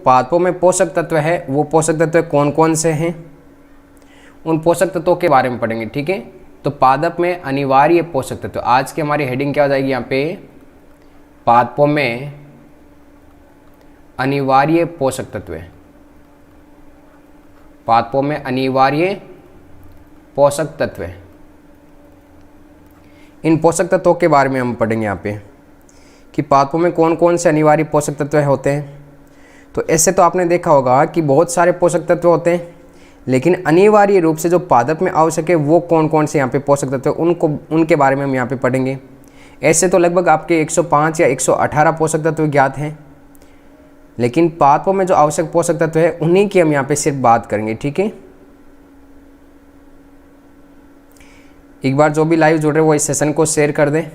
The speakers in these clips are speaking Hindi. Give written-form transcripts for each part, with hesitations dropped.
पादपों में पोषक तत्व है वो पोषक तत्व कौन कौन से हैं, उन पोषक तत्वों के बारे में पढ़ेंगे। ठीक है, तो पादप में अनिवार्य पोषक तत्व, आज की हमारी हेडिंग क्या हो जाएगी यहाँ पे, पादपों में अनिवार्य पोषक तत्व। पादपों में अनिवार्य पोषक तत्व, इन पोषक तत्वों के बारे में हम पढ़ेंगे यहाँ पे कि पादपों में कौन कौन से अनिवार्य पोषक तत्व होते हैं। तो ऐसे तो आपने देखा होगा कि बहुत सारे पोषक तत्व होते हैं, लेकिन अनिवार्य रूप से जो पादप में आवश्यक है वो कौन कौन से यहाँ पे पोषक तत्व उनके बारे में हम यहाँ पे पढ़ेंगे। ऐसे तो लगभग आपके 105 या 118 पोषक तत्व ज्ञात हैं, लेकिन पादपों में जो आवश्यक पोषक तत्व है उन्हीं की हम यहाँ पे सिर्फ बात करेंगे। ठीक है, एक बार जो भी लाइव जुड़ रहे वो इस सेशन को शेयर कर दें,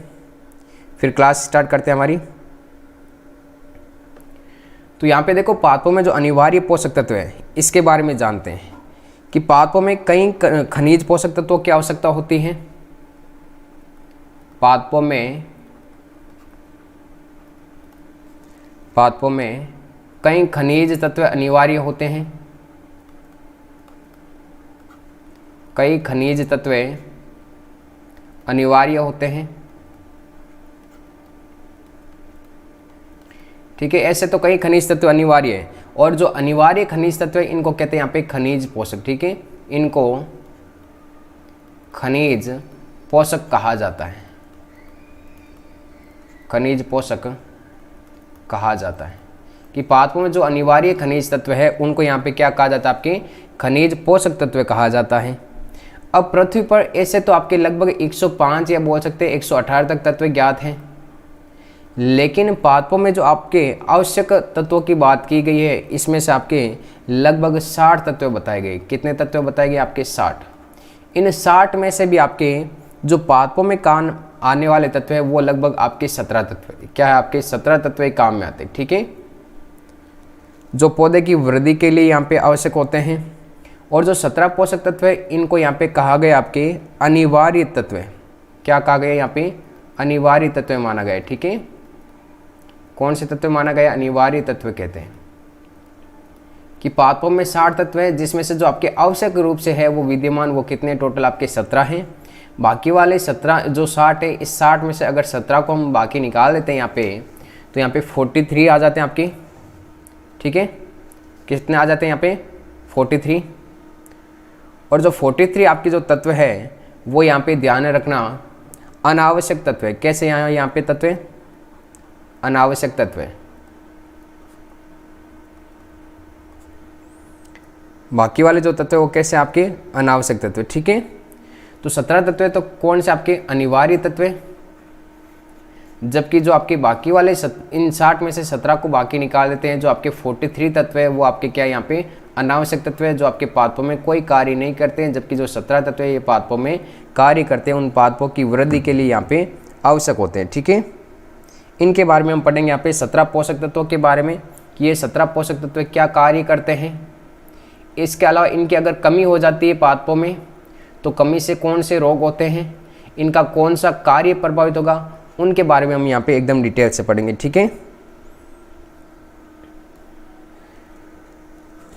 फिर क्लास स्टार्ट करते हैं हमारी। तो यहाँ पे देखो पादपों में जो अनिवार्य पोषक तत्व है इसके बारे में जानते हैं कि पादपों में कई खनिज पोषक तत्वों की आवश्यकता होती है। पादपों में कई खनिज तत्व अनिवार्य होते हैं, कई खनिज तत्व अनिवार्य होते हैं। ठीक है, ऐसे तो कई खनिज तत्व अनिवार्य है, और जो अनिवार्य खनिज तत्व है इनको कहते हैं यहाँ पे खनिज पोषक। ठीक है, इनको खनिज पोषक कहा जाता है, खनिज पोषक कहा जाता है कि पादपों में जो अनिवार्य खनिज तत्व है उनको यहाँ पे क्या कहा जाता है, आपके खनिज पोषक तत्व कहा जाता है। अब पृथ्वी पर ऐसे तो आपके लगभग 105 या बोल सकते हैं 118 तक तत्व ज्ञात हैं, लेकिन पादपों में जो आपके आवश्यक तत्वों की बात की गई है इसमें से आपके लगभग 60 तत्व बताए गए। कितने तत्व बताए गए आपके? 60। इन 60 में से भी आपके जो पादपों में काम आने वाले तत्व है वो लगभग आपके 17 तत्व है। क्या है? आपके 17 तत्व काम में आते हैं। ठीक है, जो पौधे की वृद्धि के लिए यहाँ पे आवश्यक होते हैं, और जो 17 पोषक तत्व है इनको यहाँ पे कहा गया आपके अनिवार्य तत्व। क्या कहा गया यहाँ पे? अनिवार्य तत्व माना गया। ठीक है, कौन से तत्व माना गया? अनिवार्य तत्व कहते हैं कि पादपों में 60 तत्व है, जिसमें से जो आपके आवश्यक रूप से है वो विद्यमान, वो कितने टोटल आपके 17 हैं। बाकी वाले 17 जो 60 है, इस 60 में से अगर 17 को हम बाकी निकाल देते हैं यहाँ पे, तो यहाँ पे 43 आ जाते हैं आपके। ठीक है, कितने आ जाते हैं यहाँ पे? 43। और जो 43 आपके जो तत्व है वो यहाँ पे ध्यान रखना अनावश्यक तत्व है। कैसे? यहाँ पे तत्व है अनावश्यक तत्व है। बाकी वाले जो तत्व है वो कैसे? आपके अनावश्यक तत्व। ठीक है, तो 17 तत्व है तो कौन से आपके अनिवार्य तत्व है, जबकि जो आपके बाकी वाले इन 60 में से 17 को बाकी निकाल देते हैं, जो आपके 43 तत्व है वो आपके क्या यहाँ पे अनावश्यक तत्व है, जो आपके पादपों में कोई कार्य नहीं करते हैं, जबकि जो 17 तत्व है ये पादपों में कार्य करते हैं, उन पादपों की वृद्धि के लिए यहाँ पे आवश्यक होते हैं। ठीक है, इनके बारे में हम पढ़ेंगे यहाँ पे 17 पोषक तत्वों के बारे में कि ये 17 पोषक तत्व क्या कार्य करते हैं। इसके अलावा इनकी अगर कमी हो जाती है पादपों में तो कमी से कौन से रोग होते हैं, इनका कौन सा कार्य प्रभावित होगा, उनके बारे में हम यहाँ पे एकदम डिटेल से पढ़ेंगे। ठीक है,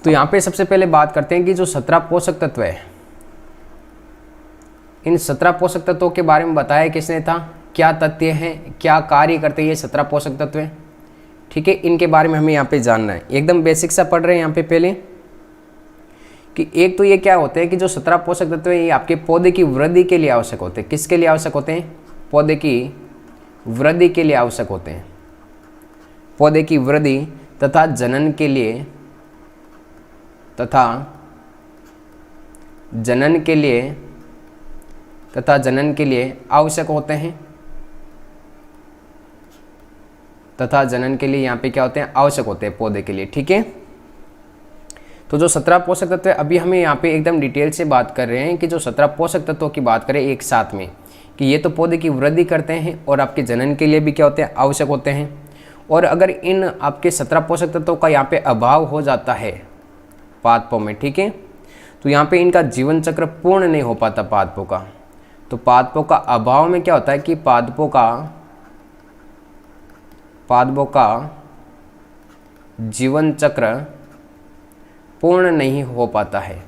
तो यहाँ पे सबसे पहले बात करते हैं कि जो 17 पोषक तत्व है, इन 17 पोषक तत्वों के बारे में बताया किसने था, क्या तथ्य हैं, क्या कार्य करते हैं ये 17 पोषक तत्व हैं। ठीक है, इनके बारे में हमें यहाँ पे जानना है। एकदम बेसिक सा पढ़ रहे हैं यहाँ पे पहले कि एक तो ये क्या होते हैं कि जो 17 पोषक तत्व है ये आपके पौधे की वृद्धि के लिए आवश्यक होते हैं। किसके लिए आवश्यक होते हैं? पौधे की वृद्धि के लिए आवश्यक होते हैं। पौधे की वृद्धि तथा जनन के लिए जनन के लिए आवश्यक होते हैं, तथा जनन के लिए यहाँ पे क्या होते हैं? आवश्यक होते हैं पौधे के लिए। ठीक है, तो जो 17 पोषक तत्व है अभी हमें यहाँ पे एकदम डिटेल से बात कर रहे हैं कि जो 17 पोषक तत्वों की बात करें एक साथ में कि ये तो पौधे की वृद्धि करते हैं और आपके जनन के लिए भी क्या होते हैं? आवश्यक होते हैं। और अगर इन आपके 17 पोषक तत्वों का यहाँ पे अभाव हो जाता है पादपों में, ठीक है, तो यहाँ पे इनका जीवन चक्र पूर्ण नहीं हो पाता पादपों का। तो पादपों का अभाव में क्या होता है कि पादपों का जीवन चक्र पूर्ण नहीं हो पाता है,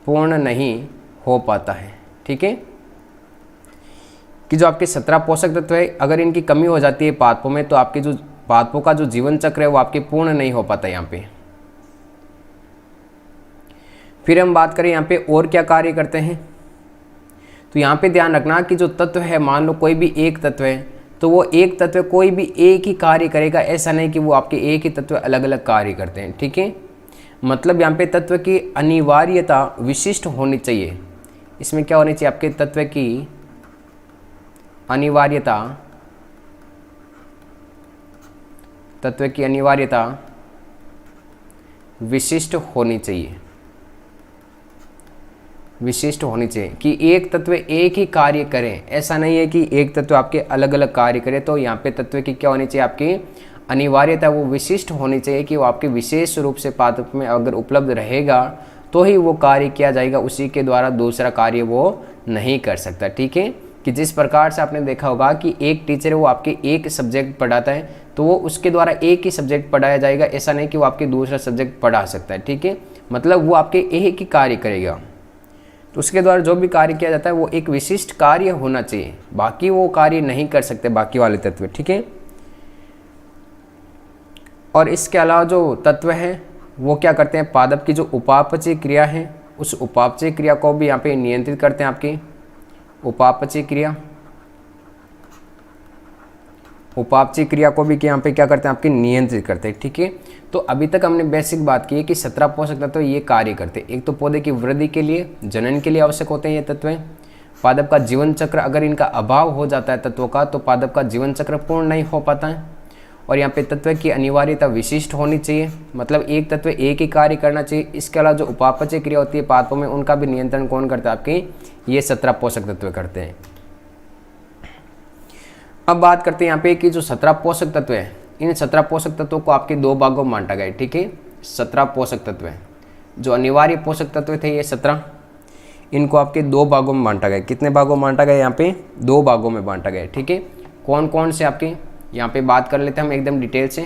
पूर्ण नहीं हो पाता है। ठीक है, कि जो आपके 17 पोषक तत्व है, अगर इनकी कमी हो जाती है पादपों में, तो आपके जो पादपों का जो जीवन चक्र है वो आपके पूर्ण नहीं हो पाता यहाँ पे। फिर हम बात करें यहाँ पे और क्या कार्य करते हैं, तो यहाँ पे ध्यान रखना कि जो तत्व है, मान लो कोई भी एक तत्व है, तो वो एक तत्व कोई भी एक ही कार्य करेगा, ऐसा नहीं कि वो आपके एक ही तत्व अलग अलग कार्य करते हैं। ठीक है, मतलब यहाँ पे तत्व की अनिवार्यता विशिष्ट होनी चाहिए। इसमें क्या होनी चाहिए, आपके तत्व की अनिवार्यता, तत्व की अनिवार्यता विशिष्ट होनी चाहिए, विशिष्ट होनी चाहिए कि एक तत्व एक ही कार्य करें, ऐसा नहीं है कि एक तत्व आपके अलग अलग कार्य करे। तो यहाँ पे तत्व की क्या होनी चाहिए, आपकी अनिवार्यता वो विशिष्ट होनी चाहिए कि वो आपके विशेष रूप से पादप में अगर उपलब्ध रहेगा तो ही वो कार्य किया जाएगा, उसी के द्वारा दूसरा कार्य वो नहीं कर सकता। ठीक है, कि जिस प्रकार से आपने देखा होगा कि एक टीचर है वो आपके एक सब्जेक्ट पढ़ाता है, तो वो उसके द्वारा एक ही सब्जेक्ट पढ़ाया जाएगा, ऐसा नहीं कि वो आपके दूसरा सब्जेक्ट पढ़ा सकता है। ठीक है, मतलब वो आपके एक ही कार्य करेगा, तो उसके द्वारा जो भी कार्य किया जाता है वो एक विशिष्ट कार्य होना चाहिए, बाकी वो कार्य नहीं कर सकते बाकी वाले तत्व। ठीक है, और इसके अलावा जो तत्व हैं वो क्या करते हैं, पादप की जो उपापचय क्रिया है, उस उपापचय क्रिया को भी यहाँ पे नियंत्रित करते हैं। आपकी उपापचय क्रिया, उपापचय क्रिया को भी यहाँ पे क्या करते हैं, आपके नियंत्रित करते हैं। ठीक है, तो अभी तक हमने बेसिक बात की है कि 17 पोषक तत्व ये कार्य करते हैं। एक तो पौधे की वृद्धि के लिए, जनन के लिए आवश्यक होते हैं ये तत्व। पादप का जीवन चक्र, अगर इनका अभाव हो जाता है तत्वों का, तो पादप का जीवन चक्र पूर्ण नहीं हो पाता है। और यहाँ पे तत्व की अनिवार्यता विशिष्ट होनी चाहिए, मतलब एक तत्व एक ही कार्य करना चाहिए। इसके अलावा जो उपापचय क्रिया होती है पादपों में, उनका भी नियंत्रण कौन करता है, आपके ये 17 पोषक तत्व करते हैं। अब बात करते हैं यहाँ पे कि जो 17 पोषक तत्व है, इन 17 पोषक तत्वों को आपके दो भागों में बांटा गया है। ठीक है, 17 पोषक तत्व है, जो अनिवार्य पोषक तत्व थे ये 17, इनको आपके दो भागों में बांटा गया। कितने भागों में बांटा गया, यहाँ पे दो भागों में बांटा गया। ठीक है, कौन कौन से आपके यहाँ पे बात कर लेते हैं हम एकदम डिटेल से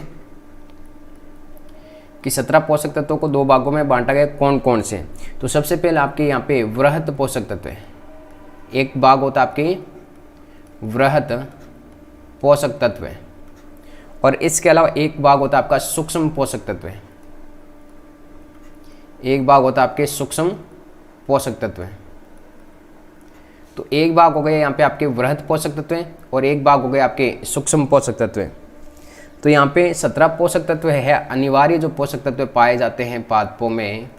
कि 17 पोषक तत्वों को दो भागों में बांटा गया कौन कौन से। तो सबसे पहले आपके यहाँ पे वृहत पोषक तत्व है, एक भाग होता है आपके वृहत पोषक तत्व है, और इसके अलावा एक भाग होता है आपका सूक्ष्म पोषक तत्व है, एक भाग होता है आपके सूक्ष्म पोषक तत्व है। तो एक भाग हो गए यहाँ पे आपके वृहत पोषक तत्व हैं और एक भाग हो गए आपके सूक्ष्म पोषक तत्व हैं। तो यहाँ पे 17 पोषक तत्व है, अनिवार्य जो पोषक तत्व पाए जाते हैं पादपों में।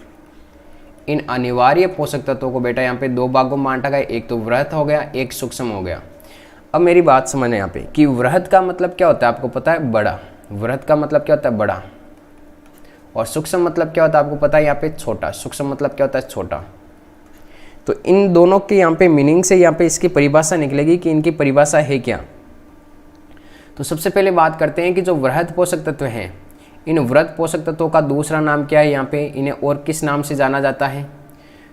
इन अनिवार्य पोषक तत्वों को बेटा यहाँ पे दो भागों में बांटा गया, एक तो वृहत हो गया, एक सूक्ष्म हो गया। अब मेरी बात समझने यहाँ पे कि वृहत का मतलब क्या होता है, आपको पता है, बड़ा। वृहत का मतलब क्या होता है, बड़ा। और सूक्ष्म मतलब क्या होता है, आपको पता है, यहाँ पे छोटा। सूक्ष्म मतलब क्या होता है, छोटा। तो इन दोनों के यहाँ पे मीनिंग से यहाँ पे इसकी परिभाषा निकलेगी कि इनकी परिभाषा है क्या। तो सबसे पहले बात करते हैं कि जो वृहत पोषक तत्व हैं, इन वृहत पोषक तत्वों का दूसरा नाम क्या है, यहाँ पे इन्हें और किस नाम से जाना जाता है।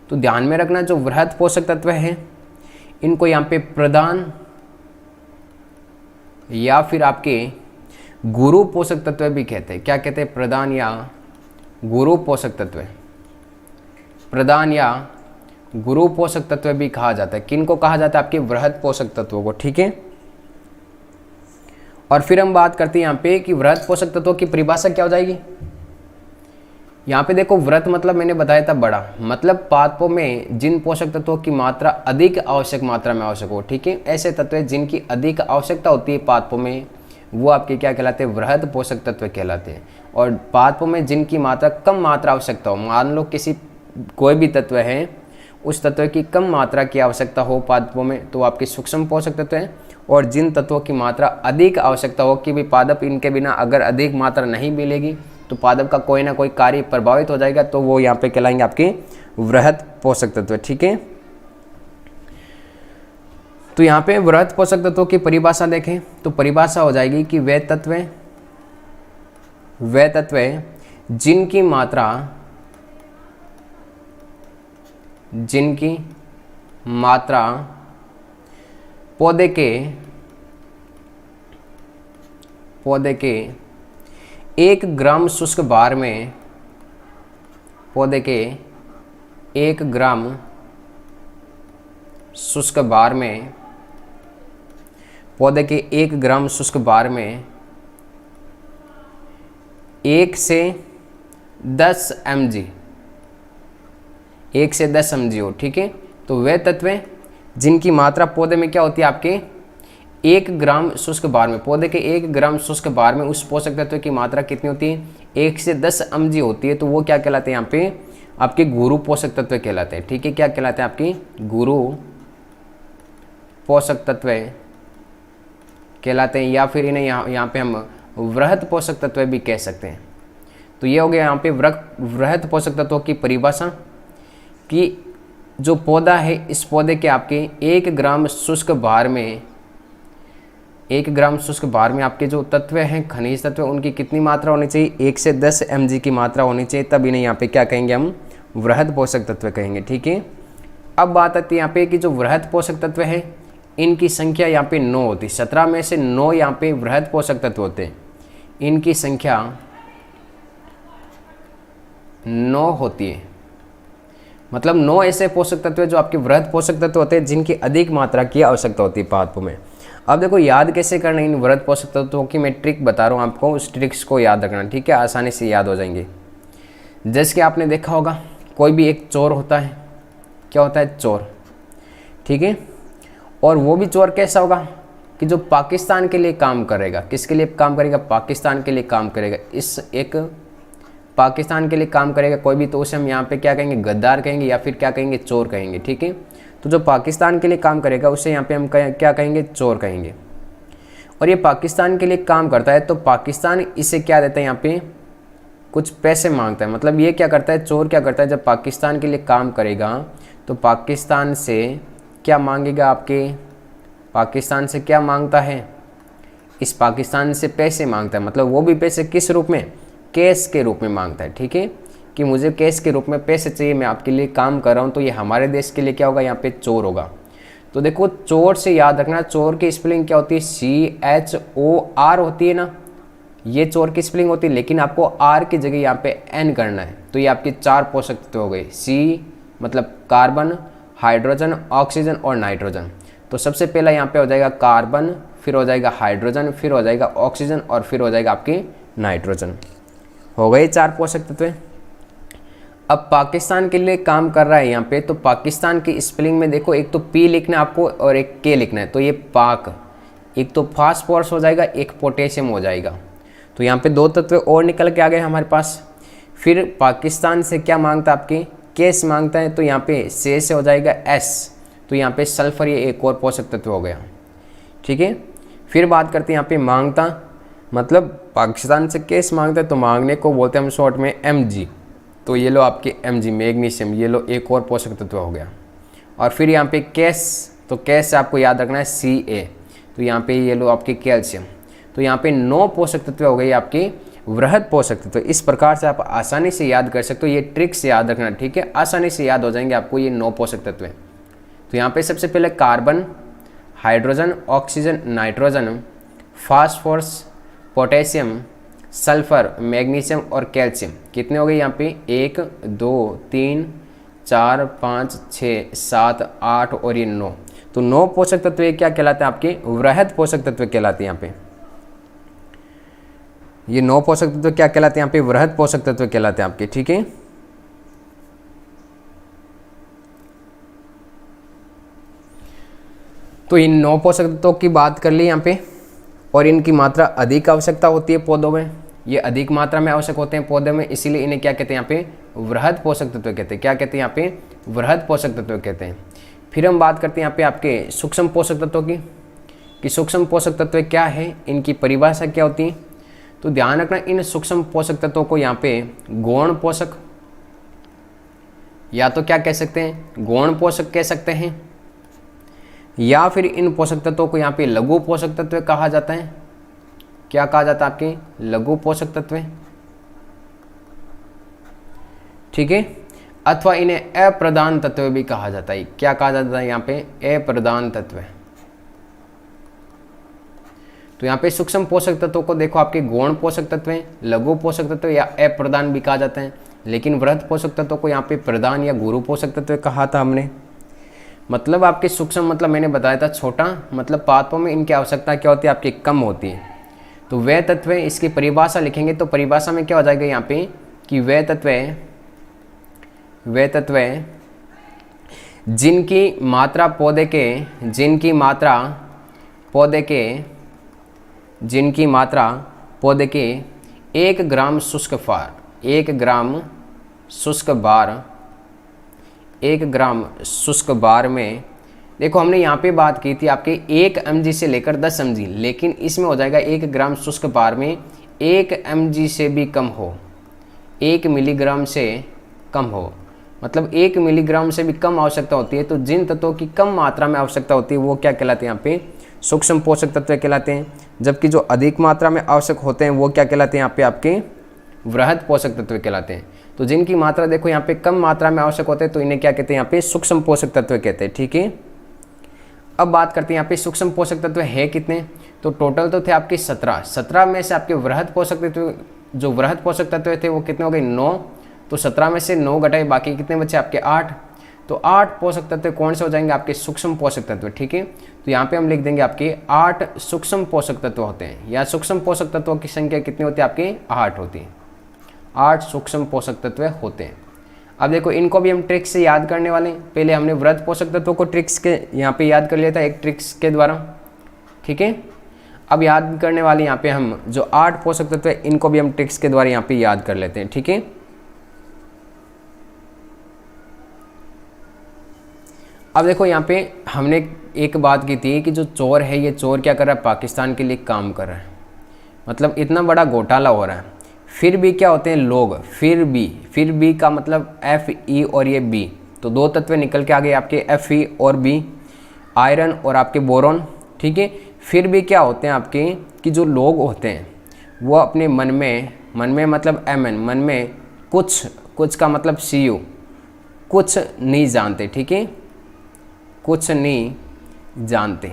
तो ध्यान में रखना, जो वृहत पोषक तत्व हैं इनको यहाँ पे प्रधान या फिर आपके गुरु पोषक तत्व भी कहते हैं। क्या कहते हैं, प्रधान या गुरु पोषक तत्व। प्रधान या गुरु पोषक तत्व भी कहा जाता है। किनको कहा जाता है, आपके वृहत पोषक तत्वों को। ठीक है, और फिर हम बात करते हैं यहाँ पे कि वृहत पोषक तत्वों की परिभाषा क्या हो जाएगी। यहाँ पे देखो, वृहत मतलब मैंने बताया था बड़ा, मतलब पादपों में जिन पोषक तत्वों की मात्रा अधिक आवश्यक मात्रा में आवश्यक हो। ठीक है, ऐसे तत्व जिनकी अधिक आवश्यकता होती है पादपों में, वो आपके क्या कहलाते हैं, वृहत पोषक तत्व कहलाते हैं। और पादपों में जिनकी मात्रा कम मात्रा आवश्यकता हो, मान लो किसी कोई भी तत्व है, उस तत्व की कम मात्रा की आवश्यकता हो पादपों में, तो आपके सूक्ष्म पोषक तत्व हैं। और जिन तत्वों की मात्रा अधिक आवश्यकता हो कि भी पादप इनके बिना अगर अधिक मात्रा नहीं मिलेगी तो पादप का कोई ना कोई कार्य प्रभावित हो जाएगा, तो वो यहाँ पे कहलाएंगे आपके वृहत पोषक तत्व। ठीक है, तो यहाँ पे वृहत पोषक तत्वों की परिभाषा देखें तो परिभाषा हो जाएगी कि वे तत्व जिनकी मात्रा पौधे के 1 ग्राम शुष्क भार में पौधे के 1 ग्राम शुष्क भार में पौधे के 1 ग्राम शुष्क भार में 1 से 10 mg 1 से 10 mg हो, ठीक है। तो वे तत्व जिनकी मात्रा पौधे में क्या होती है आपके 1 ग्राम शुष्क भार में, पौधे के 1 ग्राम शुष्क भार में उस पोषक तत्व की मात्रा कितनी होती है 1 से 10 mg होती है। तो वो क्या कहलाते हैं यहाँ पे आपके गुरु पोषक तत्व कहलाते हैं, ठीक है। क्या कहलाते हैं आपकी गुरु पोषक तत्व कहलाते हैं, या फिर इन्हें यहाँ पे हम वृहत पोषक तत्व भी कह सकते हैं। तो ये हो गया यहाँ पे वृहत पोषक तत्वों की परिभाषा कि जो पौधा है इस पौधे के आपके 1 ग्राम शुष्क भार में 1 ग्राम शुष्क भार में आपके जो तत्व हैं खनिज तत्व उनकी कितनी मात्रा होनी चाहिए 1 से 10 mg की मात्रा होनी चाहिए, तब इन्हें यहाँ पे क्या कहेंगे हम वृहत पोषक तत्व कहेंगे, ठीक है। अब बात आती है यहाँ पे कि जो वृहत पोषक तत्व है इनकी संख्या यहाँ पे 9 होती है। 17 में से 9 यहाँ पे वृहत पोषक तत्व होते हैं, इनकी संख्या 9 होती है। मतलब 9 ऐसे पोषक तत्व जो आपके वृहत पोषक तत्व होते हैं जिनकी अधिक मात्रा की आवश्यकता होती है पादपों में। अब देखो याद कैसे करना इन वृहत पोषक तत्वों की मैं ट्रिक बता रहा हूँ आपको, उस ट्रिक्स को याद रखना, ठीक है, आसानी से याद हो जाएंगे। जैसे कि आपने देखा होगा कोई भी एक चोर होता है, क्या होता है चोर, ठीक है। और वो भी चोर कैसा होगा कि जो पाकिस्तान के लिए काम करेगा, किसके लिए काम करेगा पाकिस्तान के लिए काम करेगा, इस एक पाकिस्तान के लिए काम करेगा कोई भी, तो उसे हम यहाँ पे क्या कहेंगे गद्दार कहेंगे या फिर क्या कहेंगे चोर कहेंगे, ठीक है। तो जो पाकिस्तान के लिए काम करेगा उसे यहाँ पे हम क्या कहेंगे चोर कहेंगे। और ये पाकिस्तान के लिए काम करता है तो पाकिस्तान इसे क्या देता है यहाँ पे कुछ पैसे मांगता है। मतलब ये क्या करता है चोर क्या करता है जब पाकिस्तान के लिए काम करेगा तो पाकिस्तान से क्या मांगेगा, आपके पाकिस्तान से क्या मांगता है, इस पाकिस्तान से पैसे मांगता है। मतलब वो भी पैसे किस रूप में, कैश के रूप में मांगता है, ठीक है, कि मुझे कैश के रूप में पैसे चाहिए, मैं आपके लिए काम कर रहा हूँ। तो ये हमारे देश के लिए क्या होगा यहाँ पे चोर होगा। तो देखो चोर से याद रखना चोर की स्पेलिंग क्या होती है CHOR होती है ना, ये चोर की स्पेलिंग होती है, लेकिन आपको R की जगह यहाँ पे N करना है। तो ये आपके 4 पोषक तत्व हो गए, C मतलब कार्बन, हाइड्रोजन, ऑक्सीजन और नाइट्रोजन। तो सबसे पहला यहाँ पे हो जाएगा कार्बन, फिर हो जाएगा हाइड्रोजन, फिर हो जाएगा ऑक्सीजन और फिर हो जाएगा आपकी नाइट्रोजन। हो गए 4 पोषक तत्व। अब पाकिस्तान के लिए काम कर रहा है यहाँ पे, तो पाकिस्तान की स्पेलिंग में देखो एक तो P लिखना है आपको और एक K लिखना है। तो ये पाक, एक तो फास्फोरस हो जाएगा, एक पोटेशियम हो जाएगा। तो यहाँ पे 2 तत्व और निकल के आ गए हमारे पास। फिर पाकिस्तान से क्या मांगता है आपके कैश मांगता है, तो यहाँ पे से हो जाएगा S, तो यहाँ पे सल्फर ये एक और पोषक तत्व हो गया, ठीक है। फिर बात करते हैं यहाँ पे मांगता, मतलब पाकिस्तान से कैश मांगता है तो मांगने को बोलते हैं हम शॉर्ट में Mg। तो ये लो आपके Mg मैग्नीशियम, ये लो एक और पोषक तत्व हो गया। और फिर यहाँ पे कैश, तो कैश से आपको याद रखना है Ca, तो यहाँ पे ये लो आपके कैल्शियम। तो यहाँ पे 9 पोषक तत्व हो गए आपके वृहत पोषक तत्व। इस प्रकार से आप आसानी से याद कर सकते हो, ये ट्रिक से याद रखना, ठीक है, आसानी से याद हो जाएंगे आपको ये 9 पोषक तत्व। तो यहाँ पे सबसे पहले carbon, hydrogen, oxygen, nitrogen, phosphorus, potassium, sulphur, magnesium और कैल्शियम। कितने हो गए यहाँ पे 1 2 3 4 5 6 7 8 और ये 9। तो 9 पोषक तत्व क्या कहलाते हैं आपके वृहत पोषक तत्व कहलाते हैं। यहाँ पे ये 9 पोषक तत्व क्या कहलाते हैं यहाँ पे वृहत पोषक तत्व कहलाते हैं आपके, ठीक है। तो इन 9 पोषक तत्वों की बात कर ली यहाँ पे, और इनकी मात्रा अधिक आवश्यकता होती है पौधों में, ये अधिक मात्रा में आवश्यक होते हैं पौधे में, इसीलिए इन्हें क्या कहते हैं यहाँ पे वृहत पोषक तत्व कहते हैं। क्या कहते हैं यहाँ पे वृहत पोषक तत्व कहते हैं। फिर हम बात करते हैं यहाँ पे आपके सूक्ष्म पोषक तत्वों की, कि सूक्ष्म पोषक तत्व क्या है, इनकी परिभाषा क्या होती है। तो ध्यान रखना इन सूक्ष्म पोषक तत्वों को यहाँ पे गौण पोषक, या तो क्या कह सकते हैं गौण पोषक कह सकते हैं, या फिर इन पोषक तत्वों को यहाँ पे लघु पोषक तत्व कहा जाता है। क्या कहा जाता है आपके लघु पोषक तत्व, ठीक है। अथवा इन्हें अप्रधान तत्व भी कहा जाता है। क्या कहा जाता है यहाँ पे अप्रधान तत्व। तो यहाँ पे सूक्ष्म पोषक तत्वों को देखो आपके गौण पोषक तत्व हैं, लघु पोषक तत्व या अप्रधान भी कहा जाता है, लेकिन वृहद पोषक तत्वों को यहाँ पे प्रधान या गुरु पोषक तत्व कहा था हमने। मतलब आपके सूक्ष्म मतलब मैंने बताया था छोटा, मतलब पादपों में इनकी आवश्यकता क्या होती है आपकी कम होती है। तो वे तत्व इसकी परिभाषा लिखेंगे तो परिभाषा में क्या हो जाएगा यहाँ पे कि वे तत्व जिनकी मात्रा पौधे के 1 ग्राम शुष्क बार में, देखो हमने यहाँ पे बात की थी आपके 1 mg से लेकर 10 mg, लेकिन इसमें हो जाएगा 1 ग्राम शुष्क बार में 1 mg से भी कम हो, 1 मिलीग्राम से कम हो, मतलब 1 मिलीग्राम से भी कम आवश्यकता होती है। तो जिन तत्वों की कम मात्रा में आवश्यकता होती है वो क्या कहलाते हैं यहाँ पे सूक्ष्म पोषक तत्व कहलाते हैं, जबकि जो अधिक मात्रा में आवश्यक होते हैं वो क्या कहलाते हैं यहाँ पे आपके वृहद पोषक तत्व कहलाते हैं। तो जिनकी मात्रा देखो यहाँ पे कम मात्रा में आवश्यक होते हैं तो इन्हें क्या कहते हैं यहाँ पे सूक्ष्म पोषक तत्व कहते हैं। ठीक है, अब बात करते हैं यहाँ पे सूक्ष्म पोषक तत्व है कितने। तो टोटल तो थे आपके 17 में से आपके वृहद पोषक तत्व थे वो कितने हो गए 9। तो 17 में से 9 घटाए बाकी कितने बचे आपके 8। तो 8 पोषक तत्व कौन से हो जाएंगे आपके सूक्ष्म पोषक तत्व। ठीक है, तो यहाँ पे हम लिख देंगे आपके 8 सूक्ष्म पोषक तत्व होते हैं, या सूक्ष्म पोषक तत्वों की संख्या कितनी होती है आपके 8 होती है। 8 सूक्ष्म पोषक तत्व होते हैं। अब देखो इनको भी हम ट्रिक्स से याद करने वाले हैं। पहले हमने वृहद पोषक तत्वों को ट्रिक्स के यहाँ पे याद कर लिया था एक ट्रिक्स के द्वारा। ठीक है, अब याद करने वाले यहाँ पे हम जो 8 पोषक तत्व है इनको भी हम ट्रिक्स के द्वारा यहाँ पे याद कर लेते हैं। ठीक है, अब देखो यहाँ पे हमने एक बात की थी कि जो चोर है ये चोर क्या कर रहा है पाकिस्तान के लिए काम कर रहा है, मतलब इतना बड़ा घोटाला हो रहा है, फिर भी क्या होते हैं लोग, फिर भी का मतलब Fe और ये B, तो 2 तत्व निकल के आ गए आपके Fe और B, आयरन और आपके बोरॉन। ठीक है, फिर भी क्या होते हैं आपके कि जो लोग होते हैं वो अपने मन में मतलब Mn, मन में कुछ का मतलब Cu, कुछ नहीं जानते। ठीक है, कुछ नहीं जानते।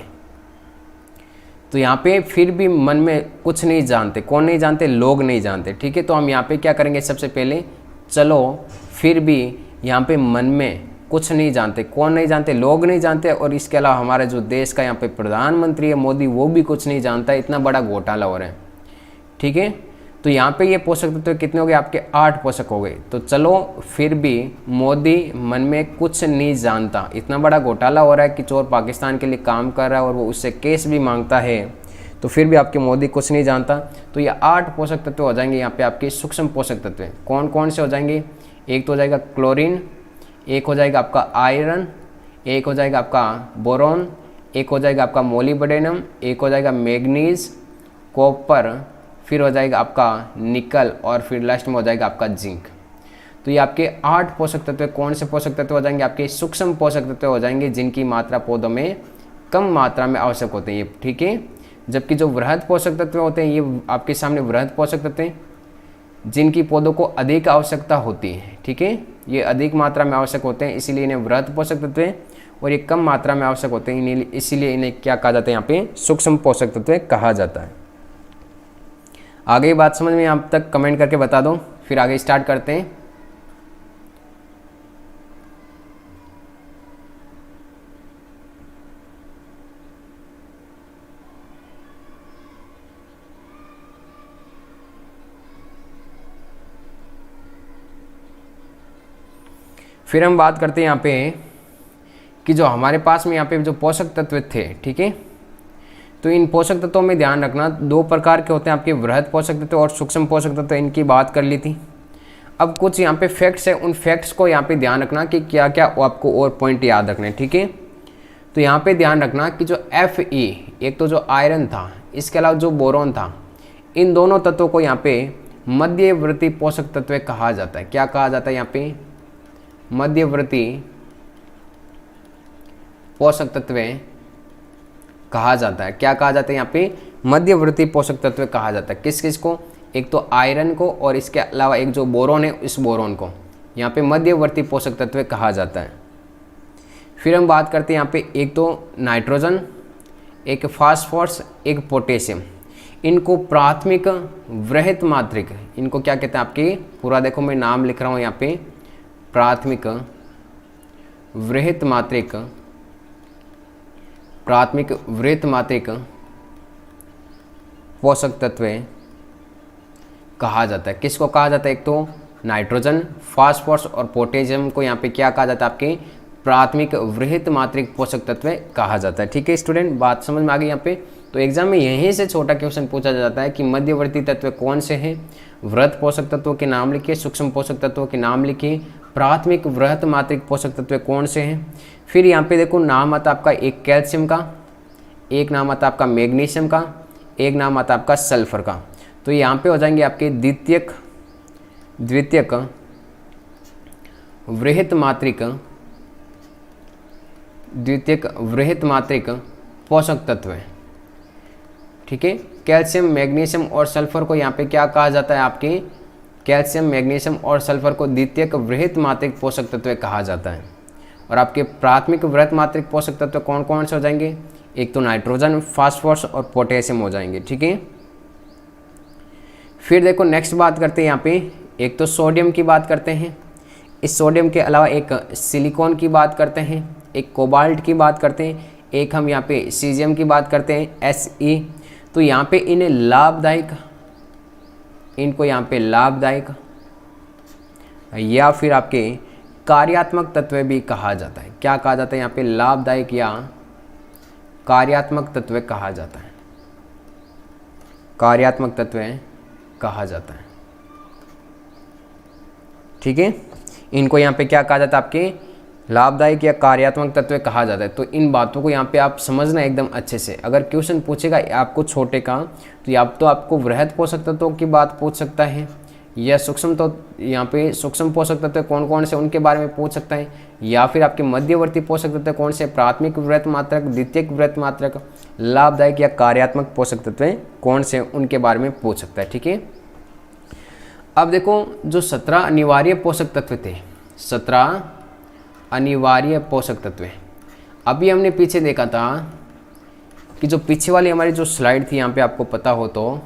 तो यहाँ पे फिर भी मन में कुछ नहीं जानते, कौन नहीं जानते, लोग नहीं जानते। ठीक है, तो हम यहाँ पे क्या करेंगे सबसे पहले, चलो फिर भी यहाँ पे मन में कुछ नहीं जानते, कौन नहीं जानते, लोग नहीं जानते, और इसके अलावा हमारे जो देश का यहाँ पे प्रधानमंत्री है मोदी वो भी कुछ नहीं जानता, इतना बड़ा घोटाला हो रहा है। ठीक है, तो यहाँ पे ये पोषक तत्व कितने हो गए आपके 8 पोषक हो गए। तो चलो फिर भी मोदी मन में कुछ नहीं जानता, इतना बड़ा घोटाला हो रहा है कि चोर पाकिस्तान के लिए काम कर रहा है और वो उससे केस भी मांगता है, तो फिर भी आपके मोदी कुछ नहीं जानता। तो ये 8 पोषक तत्व हो जाएंगे यहाँ पे आपके सूक्ष्म पोषक तत्व। कौन कौन से हो जाएंगे, एक तो हो जाएगा क्लोरीन, एक हो जाएगा आपका आयरन, एक हो जाएगा आपका बोरॉन, एक हो जाएगा आपका मोलिब्डेनम, एक हो जाएगा मैग्नीज, कॉपर, फिर हो जाएगा आपका निकल, और फिर लास्ट में हो जाएगा आपका जिंक। तो ये आपके 8 पोषक तत्व कौन से पोषक तत्व हो जाएंगे आपके सूक्ष्म पोषक तत्व हो जाएंगे, जिनकी मात्रा पौधों में कम मात्रा में आवश्यक होते हैं ये। ठीक है, जबकि जो वृहद पोषक तत्व होते हैं ये आपके सामने वृहद पोषक तत्व हैं जिनकी पौधों को अधिक आवश्यकता होती है। ठीक है, ये अधिक मात्रा में आवश्यक होते हैं इसीलिए इन्हें वृहद पोषक तत्व हैं, और ये कम मात्रा में आवश्यक होते हैं इसीलिए इन्हें क्या कहा जाता है यहाँ पे सूक्ष्म पोषक तत्व कहा जाता है। आगे बात समझ में आप तक कमेंट करके बता दो, फिर आगे स्टार्ट करते हैं। फिर हम बात करते हैं यहाँ पे कि जो हमारे पास में यहाँ पे जो पोषक तत्व थे। ठीक है, तो इन पोषक तत्वों में ध्यान रखना 2 प्रकार के होते हैं आपके वृहद पोषक तत्व और सूक्ष्म पोषक तत्व, इनकी बात कर ली थी। अब कुछ यहाँ पे फैक्ट्स है, उन फैक्ट्स को यहाँ पे ध्यान रखना कि क्या क्या आपको और पॉइंट याद रखने। ठीक है, तो यहाँ पे ध्यान रखना कि जो Fe, एक तो जो आयरन था, इसके अलावा जो बोरॉन था, इन दोनों तत्वों को यहाँ पे मध्यवर्ती पोषक तत्व कहा जाता है। क्या कहा जाता है यहाँ पे मध्यवर्ती पोषक तत्व कहा जाता है। क्या कहा जाता है यहाँ पे मध्यवर्ती पोषक तत्व कहा जाता है। किस किस को, एक तो आयरन को और इसके अलावा एक जो बोरॉन है इस बोरॉन को यहाँ पे मध्यवर्ती पोषक तत्व कहा जाता है। फिर हम बात करते हैं यहाँ पे एक तो नाइट्रोजन, एक फास्फोरस, एक पोटेशियम। इनको प्राथमिक वृहत मात्रिक, इनको क्या कहते हैं आपके, पूरा देखो मैं नाम लिख रहा हूँ यहाँ पे, प्राथमिक वृहत मात्रिक, प्राथमिक वृहत मात्रिक पोषक तत्व कहा जाता है। किसको कहा जाता है, एक तो नाइट्रोजन, फास्फोरस और पोटेशियम को यहाँ पे क्या कहा जाता है, आपके प्राथमिक वृहत मात्रिक पोषक तत्व कहा जाता है। ठीक है स्टूडेंट, बात समझ में आ गई यहाँ पे। तो एग्जाम में यहीं से छोटा क्वेश्चन पूछा जाता है कि मध्यवर्ती तत्व कौन से हैं, वृहत पोषक तत्वों के नाम लिखिए, सूक्ष्म पोषक तत्वों के नाम लिखिए, प्राथमिक वृहत मात्रिक पोषक तत्व कौन से हैं। फिर यहाँ पे देखो नाम आता आपका एक कैल्शियम का, एक नाम आता आपका मैग्नीशियम का, एक नाम आता आपका सल्फर का। तो यहाँ पे हो जाएंगे आपके द्वितीयक वृहत मात्रिक, द्वितीयक वृहत मात्रिक पोषक तत्व है। ठीक है, कैल्शियम, मैग्नीशियम और सल्फर को यहाँ पे क्या कहा जाता है, आपके कैल्शियम, मैग्नीशियम और सल्फर को द्वितीयक वृहत मात्रिक पोषक तत्व कहा जाता है। और आपके प्राथमिक वृहत मात्रिक पोषक तत्व कौन कौन से हो जाएंगे, एक तो नाइट्रोजन, फास्फोरस और पोटेशियम हो जाएंगे। ठीक है, फिर देखो नेक्स्ट बात करते हैं यहाँ पे, एक तो सोडियम की बात करते हैं, इस सोडियम के अलावा एक सिलिकॉन की बात करते हैं, एक कोबाल्ट की बात करते हैं, एक हम यहाँ पे सीजियम की बात करते हैं Fe। तो यहाँ पे इन्हें लाभदायक, इनको यहाँ पे लाभदायक या फिर आपके कार्यात्मक तत्व भी कहा जाता है। क्या कहा जाता है यहाँ पे, लाभदायक या कार्यात्मक तत्व कहा जाता है, कार्यात्मक तत्व कहा जाता है। ठीक है, इनको यहाँ पे क्या कहा जाता है, आपके लाभदायक या कार्यात्मक तत्व कहा जाता है। तो इन बातों को यहाँ पे आप समझना एकदम अच्छे से। अगर क्वेश्चन पूछेगा आपको छोटे का, तो या तो आपको वृहत पोषक तत्वों की बात पूछ सकता है, या सूक्ष्म, तो यहाँ पे सूक्ष्म पोषक तत्व कौन कौन से उनके बारे में पूछ सकता है, या फिर आपके मध्यवर्ती पोषक तत्व कौन से, प्राथमिक वृहत मात्रक, द्वितीयक वृहत मात्रक, लाभदायक या कार्यात्मक पोषक तत्व कौन से उनके बारे में पूछ सकता है। ठीक है, अब देखो जो 17 अनिवार्य पोषक तत्व थे, 17 अनिवार्य पोषक तत्व, अभी हमने पीछे देखा था कि जो पीछे वाली हमारी जो स्लाइड थी, यहाँ पे आपको पता हो तो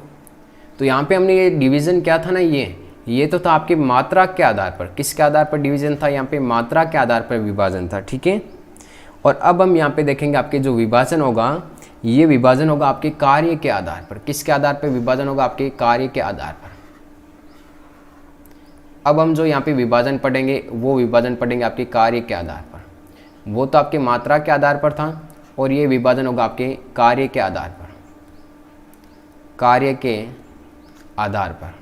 यहाँ पे हमने ये डिवीज़न क्या था ना, ये तो था आपके मात्रा के आधार पर, किसके आधार पर डिवीज़न था, यहाँ पे मात्रा के आधार पर विभाजन था। ठीक है, और अब हम यहाँ पे देखेंगे आपके जो विभाजन होगा, ये विभाजन होगा आपके कार्य के आधार पर। किसके आधार पर विभाजन होगा, आपके कार्य के आधार पर। अब हम जो यहाँ पे विभाजन पढ़ेंगे, वो विभाजन पढ़ेंगे आपके कार्य के आधार पर। वो तो आपके मात्रा के आधार पर था, और ये विभाजन होगा आपके कार्य के आधार पर, कार्य के आधार पर।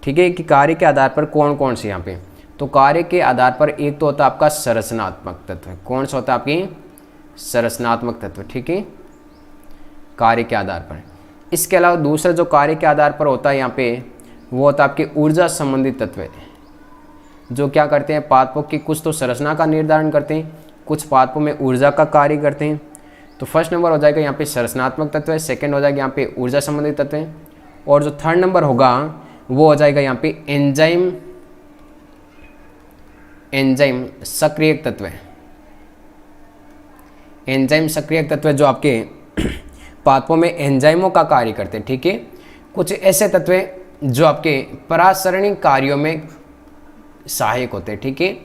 ठीक है, कि कार्य के आधार पर कौन कौन से यहाँ पे, तो कार्य के आधार पर एक तो होता है आपका संरचनात्मक तत्व। कौन सा होता है, आपकी संरचनात्मक तत्व। ठीक है, कार्य के आधार पर। इसके अलावा दूसरा जो कार्य के आधार पर होता है यहाँ पे, वो होता है आपके ऊर्जा संबंधित तत्व, जो क्या करते हैं, पादपों की कुछ तो संरचना का निर्धारण करते हैं, कुछ पादपों में ऊर्जा का कार्य करते हैं। तो फर्स्ट नंबर हो जाएगा यहाँ पे संरचनात्मक तत्व है, सेकंड हो जाएगा यहाँ पे ऊर्जा संबंधित तत्व है, और जो थर्ड नंबर होगा वो हो जाएगा यहाँ पे एंजाइम सक्रियक तत्व है। एंजाइम सक्रियक तत्व जो आपके पादपों में एंजाइमों का कार्य करते हैं। ठीक है, कुछ ऐसे तत्व जो आपके परासरणिक कार्यों में सहायक होते हैं। ठीक है,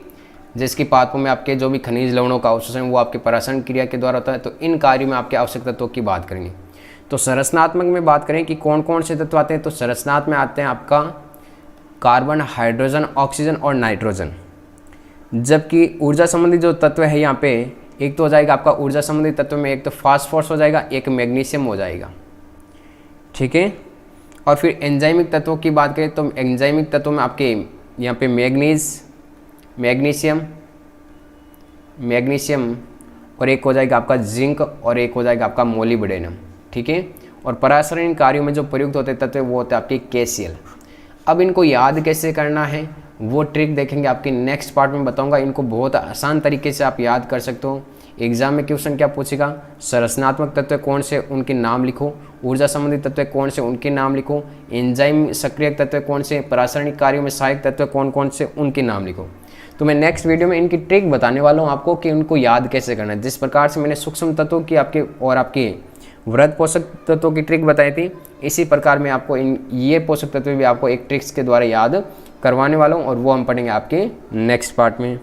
जिसकी पादपों में आपके जो भी खनिज लवणों का अवशोषण वो आपके परासरण क्रिया के द्वारा होता है। तो इन कार्यों में आपके आवश्यक तत्वों की बात करेंगे। तो संरचनात्मक में बात करें कि कौन कौन से तत्व आते हैं, तो संरचनात्मक में आते हैं आपका कार्बन, हाइड्रोजन, ऑक्सीजन और नाइट्रोजन। जबकि ऊर्जा संबंधी जो तत्व है यहाँ पे, एक तो हो जाएगा आपका ऊर्जा संबंधी तत्व में एक तो फास्फोरस हो जाएगा, एक मैग्नीशियम हो जाएगा। ठीक है, और फिर एंजाइमिक तत्वों की बात करें तो एंजाइमिक तत्वों में आपके यहाँ पे मैग्नीशियम और एक हो जाएगा आपका जिंक और एक हो जाएगा आपका मोलिब्डेनम। ठीक है, और परासरणिक कार्यों में जो प्रयुक्त होते तत्व वो होते हैं आपके KCl। अब इनको याद कैसे करना है वो ट्रिक देखेंगे आपके नेक्स्ट पार्ट में बताऊंगा। इनको बहुत आसान तरीके से आप याद कर सकते हो। एग्जाम में क्वेश्चन क्या पूछेगा, संरचनात्मक तत्व कौन से उनके नाम लिखो, ऊर्जा संबंधी तत्व कौन से उनके नाम लिखो, एंजाइम सक्रियक तत्व कौन से, परासरणिक कार्यों में सहायक तत्व कौन कौन से उनके नाम लिखो। तो मैं नेक्स्ट वीडियो में इनकी ट्रिक बताने वाला हूँ आपको कि उनको याद कैसे करना है। जिस प्रकार से मैंने सूक्ष्म तत्वों की आपके और आपके वृहद पोषक तत्वों की ट्रिक बताई थी। इसी प्रकार मैं आपको ये पोषक तत्व भी आपको एक ट्रिक्स के द्वारा याद करवाने वाला हूँ और वो हम पढ़ेंगे आपके नेक्स्ट पार्ट में।